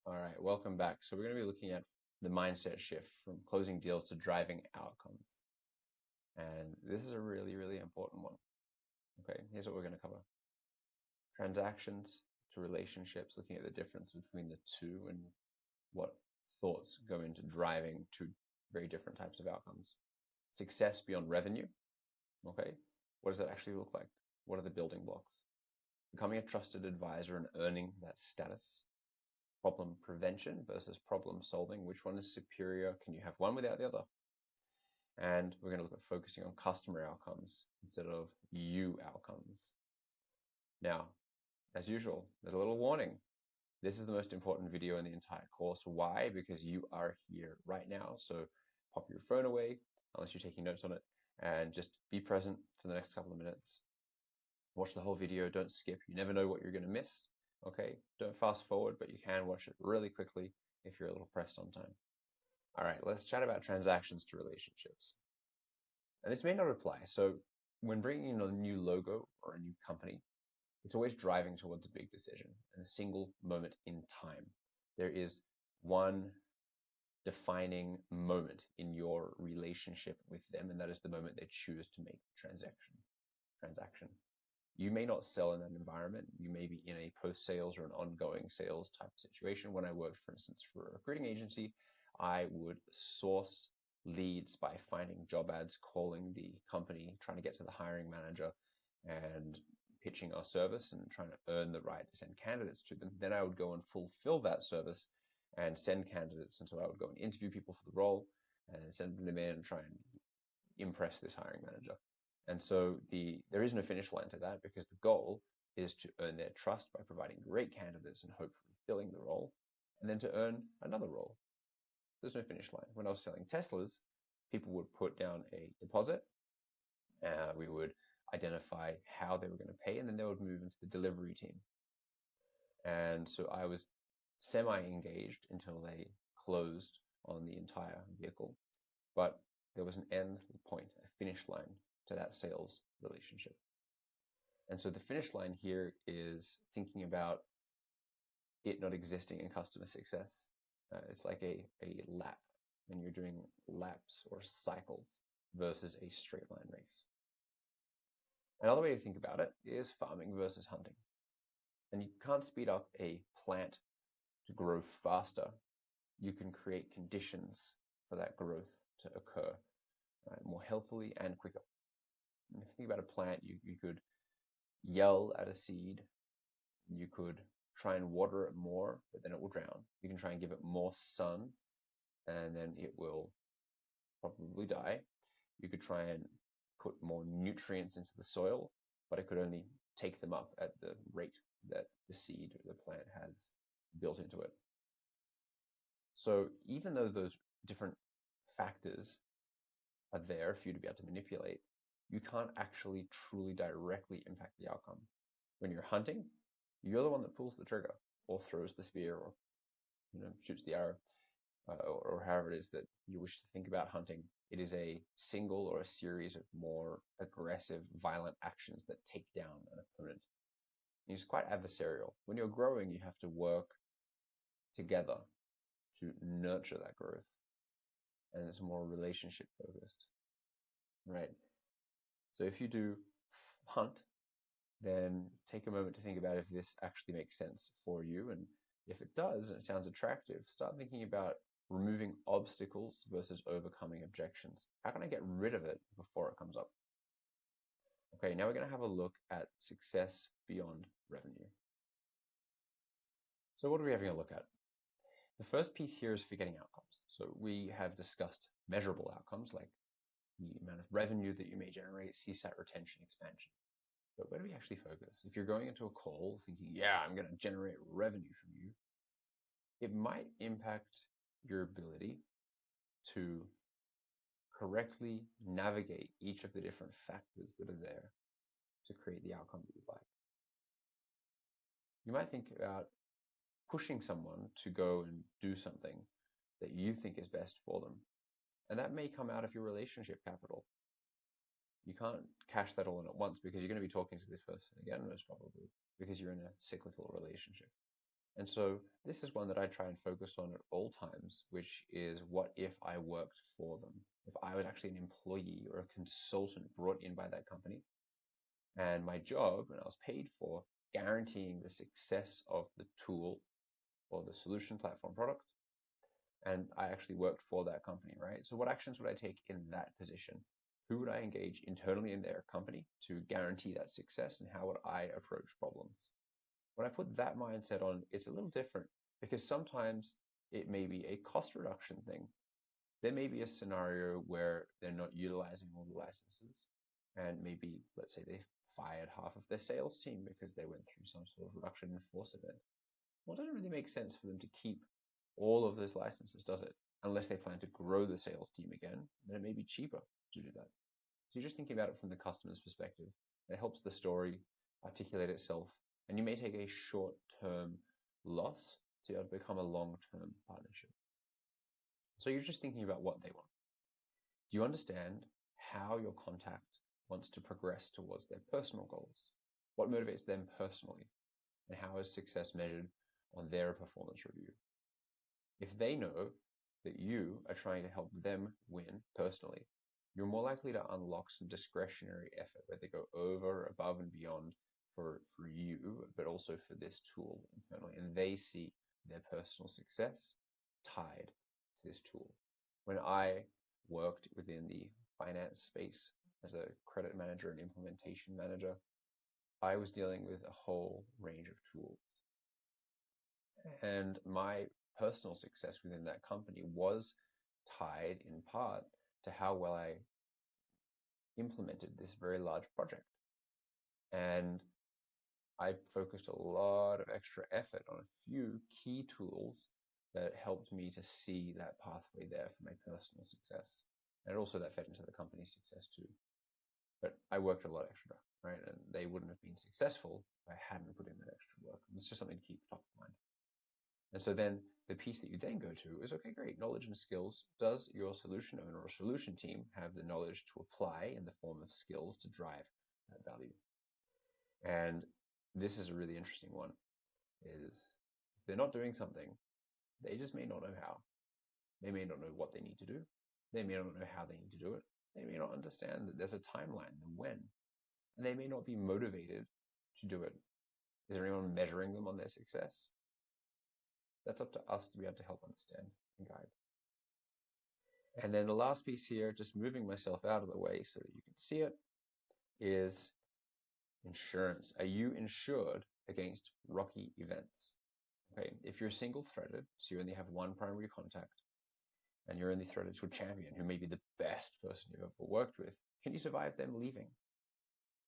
All right, welcome back. So we're going to be looking at the mindset shift from closing deals to driving outcomes. And this is a really, really important one. Okay, here's what we're going to cover. Transactions to relationships, looking at the difference between the two and what thoughts go into driving two very different types of outcomes. Success beyond revenue. Okay, what does that actually look like? What are the building blocks? Becoming a trusted advisor and earning that status. Problem prevention versus problem solving. Which one is superior? Can you have one without the other? And we're going to look at focusing on customer outcomes instead of you outcomes. Now, as usual, there's a little warning. This is the most important video in the entire course. Why? Because you are here right now. So pop your phone away, unless you're taking notes on it, and just be present for the next couple of minutes. Watch the whole video. Don't skip. You never know what you're going to miss. Okay? Don't fast forward, but you can watch it really quickly if you're a little pressed on time. All right, let's chat about transactions to relationships. And this may not apply. So when bringing in a new logo or a new company, it's always driving towards a big decision and a single moment in time. There is one defining moment in your relationship with them, and that is the moment they choose to make the transaction. You may not sell in that environment. You may be in a post-sales or an ongoing sales type of situation. When I worked, for instance, for a recruiting agency, I would source leads by finding job ads, calling the company, trying to get to the hiring manager and pitching our service and trying to earn the right to send candidates to them. Then I would go and fulfill that service and send candidates. And so I would go and interview people for the role and send them in and try and impress this hiring manager. And so there is no finish line to that, because the goal is to earn their trust by providing great candidates and hopefully filling the role, and then to earn another role. There's no finish line. When I was selling Teslas, people would put down a deposit. We would identify how they were going to pay, and then they would move into the delivery team. And so I was semi-engaged until they closed on the entire vehicle. But there was an end point, a finish line to that sales relationship. And so the finish line here is thinking about it not existing in customer success. It's like a lap, and you're doing laps or cycles versus a straight line race. Another way to think about it is farming versus hunting. And you can't speed up a plant to grow faster. You can create conditions for that growth to occur more healthily and quicker. And if you think about a plant, you could yell at a seed. You could try and water it more, but then it will drown. You can try and give it more sun, and then it will probably die. You could try and put more nutrients into the soil, but it could only take them up at the rate that the seed or the plant has built into it. So even though those different factors are there for you to be able to manipulate, you can't actually truly directly impact the outcome. When you're hunting, you're the one that pulls the trigger or throws the spear or shoots the arrow, or however it is that you wish to think about hunting. It is a single or a series of more aggressive, violent actions that take down an opponent. It's quite adversarial. When you're growing, you have to work together to nurture that growth, and it's more relationship focused, right? So if you do hunt, then take a moment to think about if this actually makes sense for you. And if it does, and it sounds attractive, start thinking about removing obstacles versus overcoming objections. How can I get rid of it before it comes up? Okay, now we're going to have a look at success beyond revenue. So what are we having a look at? The first piece here is forgetting outcomes. So we have discussed measurable outcomes like the amount of revenue that you may generate, CSAT, retention, expansion. But where do we actually focus? If you're going into a call thinking, yeah, I'm going to generate revenue from you, it might impact your ability to correctly navigate each of the different factors that are there to create the outcome that you'd like. You might think about pushing someone to go and do something that you think is best for them. And that may come out of your relationship capital. You can't cash that all in at once, because you're going to be talking to this person again, most probably, because you're in a cyclical relationship. And so this is one that I try and focus on at all times, which is what if I worked for them? If I was actually an employee or a consultant brought in by that company, and my job, and I was paid for guaranteeing the success of the tool or the solution platform product, and I actually worked for that company, right? So what actions would I take in that position? Who would I engage internally in their company to guarantee that success, and how would I approach problems? When I put that mindset on, it's a little different because sometimes it may be a cost reduction thing. There may be a scenario where they're not utilizing all the licenses, and maybe, let's say, they fired half of their sales team because they went through some sort of reduction in force event. Well, it doesn't really make sense for them to keep all of those licenses, does it? Unless they plan to grow the sales team again, then it may be cheaper to do that. So you're just thinking about it from the customer's perspective. It helps the story articulate itself, and you may take a short-term loss to become a long-term partnership. So you're just thinking about what they want. Do you understand how your contact wants to progress towards their personal goals? What motivates them personally? And how is success measured on their performance review? If they know that you are trying to help them win personally, you're more likely to unlock some discretionary effort where they go over, above, and beyond for you, but also for this tool internally. And they see their personal success tied to this tool. When I worked within the finance space as a credit manager and implementation manager, I was dealing with a whole range of tools. And my personal success within that company was tied in part to how well I implemented this very large project. And I focused a lot of extra effort on a few key tools that helped me to see that pathway there for my personal success. And also that fed into the company's success too. But I worked a lot extra, right? And they wouldn't have been successful if I hadn't put in that extra work. And it's just something to keep top of mind. And so then the piece that you then go to is, okay, great, knowledge and skills. Does your solution owner or solution team have the knowledge to apply in the form of skills to drive that value? And this is a really interesting one, is if they're not doing something, they just may not know how. They may not know what they need to do. They may not know how they need to do it. They may not understand that there's a timeline and when. And they may not be motivated to do it. Is there anyone measuring them on their success? That's up to us to be able to help understand and guide. And then the last piece here, just moving myself out of the way so that you can see it, is insurance. Are you insured against rocky events? Okay, if you're single-threaded, so you only have one primary contact, and you're only threaded to a champion who may be the best person you've ever worked with, can you survive them leaving?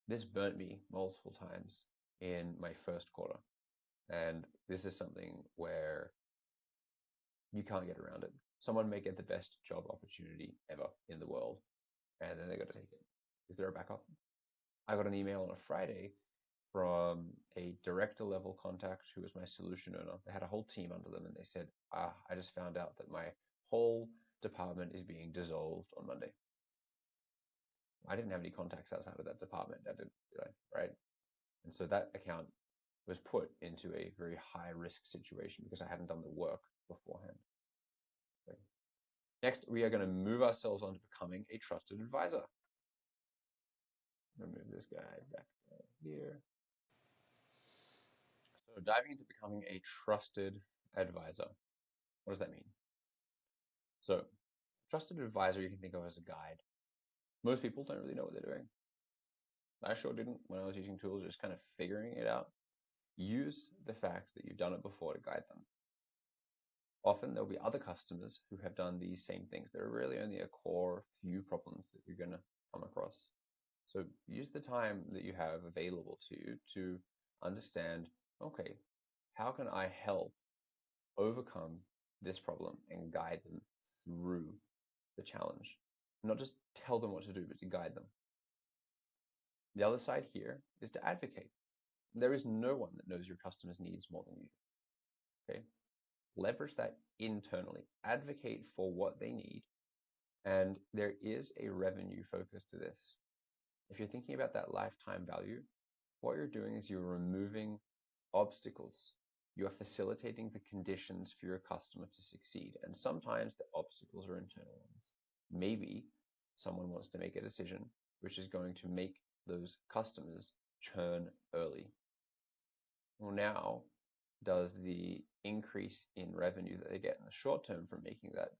This burnt me multiple times in my first quarter. And this is something where you can't get around it. Someone may get the best job opportunity ever in the world, and then they got to take it. Is there a backup? I got an email on a Friday from a director level contact who was my solution owner. They had a whole team under them, and they said, I just found out that my whole department is being dissolved on Monday. I didn't have any contacts outside of that department, did I? Right? And so that account was put into a very high risk situation because I hadn't done the work beforehand. Okay. Next, we are going to move ourselves on to becoming a trusted advisor. I'm going to move this guy back here. So diving into becoming a trusted advisor. What does that mean? So trusted advisor you can think of as a guide. Most people don't really know what they're doing. I sure didn't when I was using tools, just kind of figuring it out. Use the fact that you've done it before to guide them. Often there'll be other customers who have done these same things. There are really only a core few problems that you're going to come across. So use the time that you have available to you to understand, okay, how can I help overcome this problem and guide them through the challenge? Not just tell them what to do, but to guide them. The other side here is to advocate. There is no one that knows your customers' needs more than you do. Okay? Leverage that internally. Advocate for what they need. And there is a revenue focus to this. If you're thinking about that lifetime value, what you're doing is you're removing obstacles You are facilitating the conditions for your customer to succeed. And sometimes the obstacles are internal ones. Maybe someone wants to make a decision which is going to make those customers churn early. Well, now, does the increase in revenue that they get in the short term from making that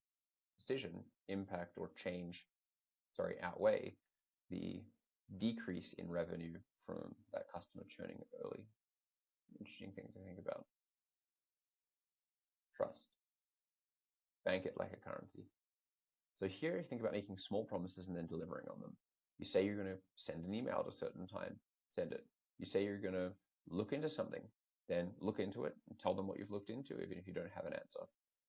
decision impact or outweigh the decrease in revenue from that customer churning early? Interesting thing to think about. Trust. Bank it like a currency. So here you think about making small promises and then delivering on them. You say you're going to send an email at a certain time, send it. You say you're going to look into something, then look into it and tell them what you've looked into, even if you don't have an answer.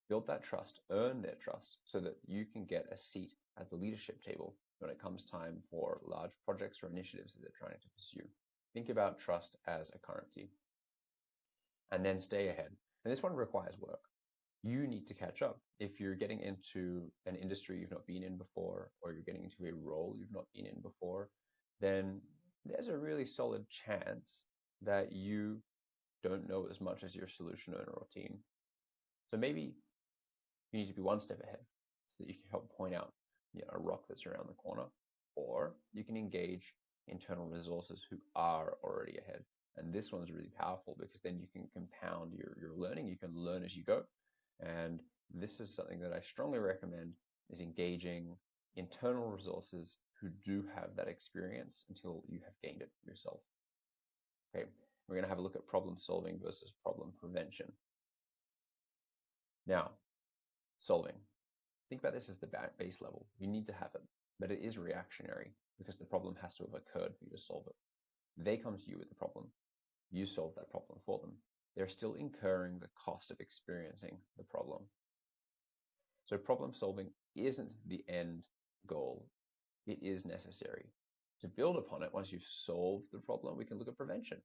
Build that trust, earn their trust so that you can get a seat at the leadership table when it comes time for large projects or initiatives that they're trying to pursue. Think about trust as a currency. And then stay ahead. And this one requires work. You need to catch up. If you're getting into an industry you've not been in before, or you're getting into a role you've not been in before, then there's a really solid chance that you don't know as much as your solution owner or team. So maybe you need to be one step ahead so that you can help point out a rock that's around the corner, or you can engage internal resources who are already ahead. And this one's really powerful because then you can compound your learning. You can learn as you go. And this is something that I strongly recommend, is engaging internal resources who do have that experience until you have gained it yourself. Okay, we're going to have a look at problem solving versus problem prevention. Now, solving. Think about this as the base level. You need to have it, but it is reactionary because the problem has to have occurred for you to solve it. They come to you with the problem. You solve that problem for them. They're still incurring the cost of experiencing the problem. So problem solving isn't the end goal. It is necessary. To build upon it, once you've solved the problem, we can look at prevention.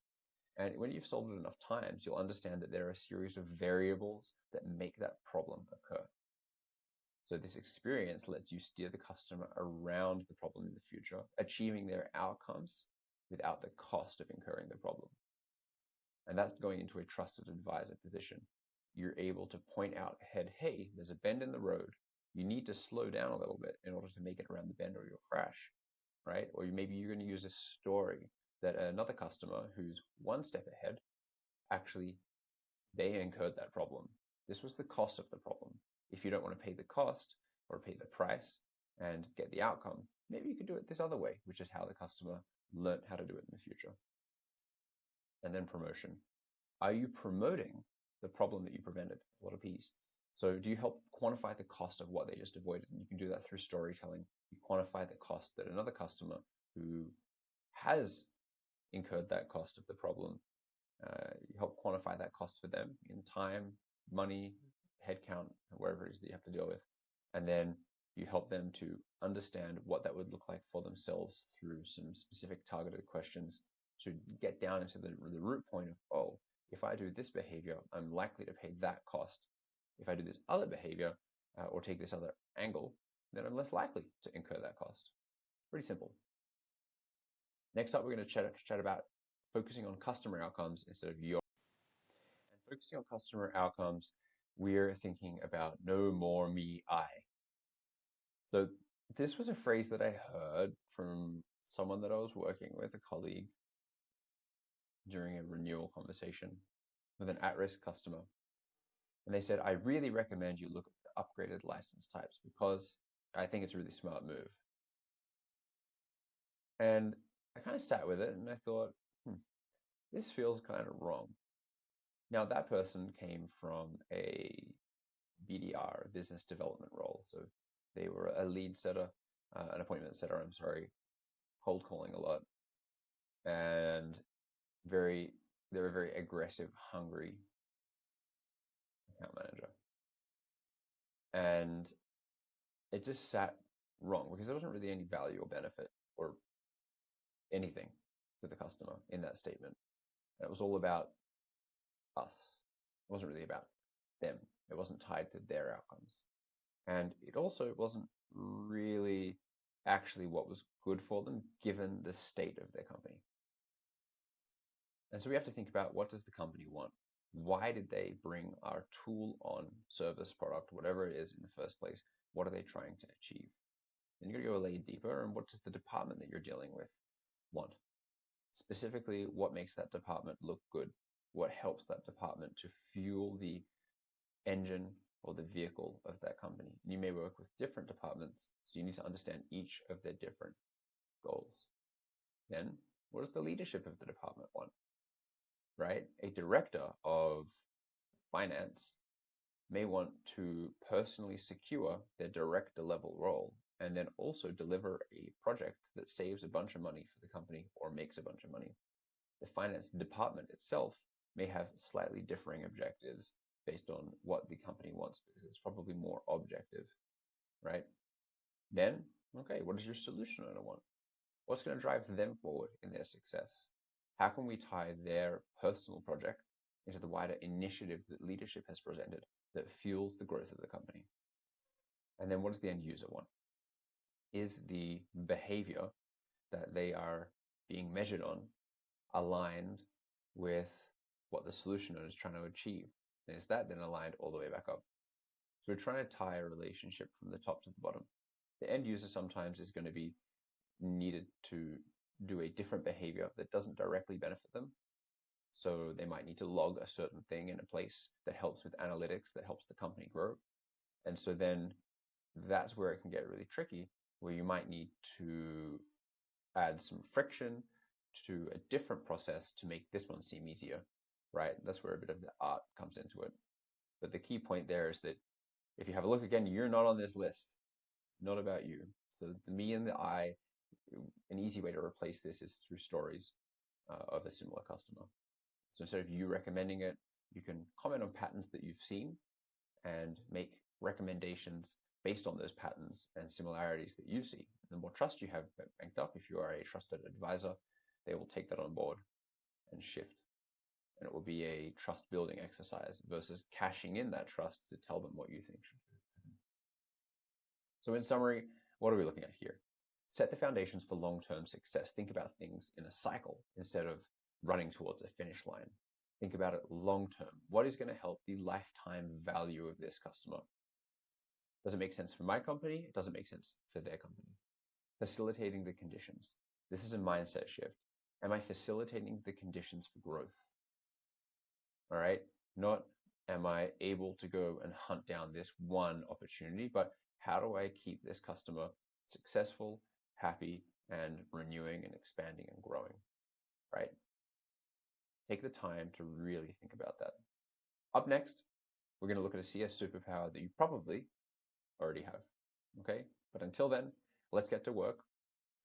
And when you've solved it enough times, you'll understand that there are a series of variables that make that problem occur. So this experience lets you steer the customer around the problem in the future, achieving their outcomes without the cost of incurring the problem. And that's going into a trusted advisor position. You're able to point out ahead, hey, there's a bend in the road. You need to slow down a little bit in order to make it around the bend or you'll crash, right? Or maybe you're going to use a story that another customer who's one step ahead, actually, they incurred that problem. This was the cost of the problem. If you don't want to pay the cost or pay the price and get the outcome, maybe you could do it this other way, which is how the customer learned how to do it in the future. And then promotion. Are you promoting the problem that you prevented? What a piece. So do you help quantify the cost of what they just avoided? And you can do that through storytelling. You quantify the cost that another customer who has incurred that cost of the problem, you help quantify that cost for them in time, money, headcount, wherever it is that you have to deal with. And then you help them to understand what that would look like for themselves through some specific targeted questions to get down into the root point of, oh, if I do this behavior, I'm likely to pay that cost. If I do this other behavior or take this other angle, then I'm less likely to incur that cost. Pretty simple. Next up, we're going to chat about focusing on customer outcomes instead of your. And focusing on customer outcomes, we're thinking about no more me, I. So this was a phrase that I heard from someone that I was working with, a colleague, during a renewal conversation with an at-risk customer. And they said, I really recommend you look at the upgraded license types because I think it's a really smart move. And I kind of sat with it and I thought, this feels kind of wrong. Now, that person came from a BDR, a business development role. So they were a lead setter, an appointment setter, cold calling a lot. And they were very aggressive, hungry account manager. And it just sat wrong because there wasn't really any value or benefit or anything to the customer in that statement. And it was all about us. It wasn't really about them. It wasn't tied to their outcomes. And it also wasn't really actually what was good for them given the state of their company. And so we have to think about, what does the company want? Why did they bring our tool on, service, product, whatever it is in the first place? What are they trying to achieve? Then you're going to go a layer deeper, and what does the department that you're dealing with want? Specifically, what makes that department look good? What helps that department to fuel the engine or the vehicle of that company? And you may work with different departments, so you need to understand each of their different goals. Then, what does the leadership of the department want? Right? A director of finance may want to personally secure their director level role and then also deliver a project that saves a bunch of money for the company or makes a bunch of money. The finance department itself may have slightly differing objectives based on what the company wants, because it's probably more objective, right? Then, okay, what does your solution owner want? What's going to drive them forward in their success? How can we tie their personal project into the wider initiative that leadership has presented that fuels the growth of the company? And then what does the end user want? Is the behavior that they are being measured on aligned with what the solution owner is trying to achieve? And is that then aligned all the way back up? So we're trying to tie a relationship from the top to the bottom. The end user sometimes is going to be needed to do a different behavior that doesn't directly benefit them. So they might need to log a certain thing in a place that helps with analytics, that helps the company grow. And so then that's where it can get really tricky, where you might need to add some friction to a different process to make this one seem easier, right? That's where a bit of the art comes into it. But the key point there is that if you have a look again, you're not on this list, not about you. So the me and the I, an easy way to replace this is through stories of a similar customer. So instead of you recommending it, you can comment on patterns that you've seen and make recommendations based on those patterns and similarities that you see. The more trust you have banked up, if you are a trusted advisor, they will take that on board and shift. And it will be a trust building exercise versus cashing in that trust to tell them what you think should happen. So in summary, what are we looking at here? Set the foundations for long-term success. Think about things in a cycle instead of running towards a finish line. Think about it long-term. What is going to help the lifetime value of this customer? Does it make sense for my company? It doesn't make sense for their company. Facilitating the conditions. This is a mindset shift. Am I facilitating the conditions for growth? All right. Not am I able to go and hunt down this one opportunity, but how do I keep this customer successful, happy, and renewing and expanding and growing, right? Take the time to really think about that. Up next, we're going to look at a CS superpower that you probably already have, okay? But until then, let's get to work.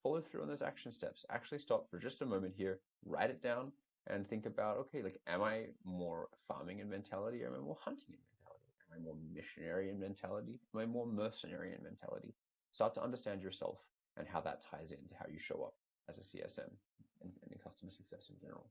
Follow through on those action steps. Actually stop for just a moment here, write it down, and think about, okay, like, am I more farming in mentality, or am I more hunting in mentality? Am I more missionary in mentality? Am I more mercenary in mentality? Start to understand yourself and how that ties into how you show up as a CSM and in customer success in general.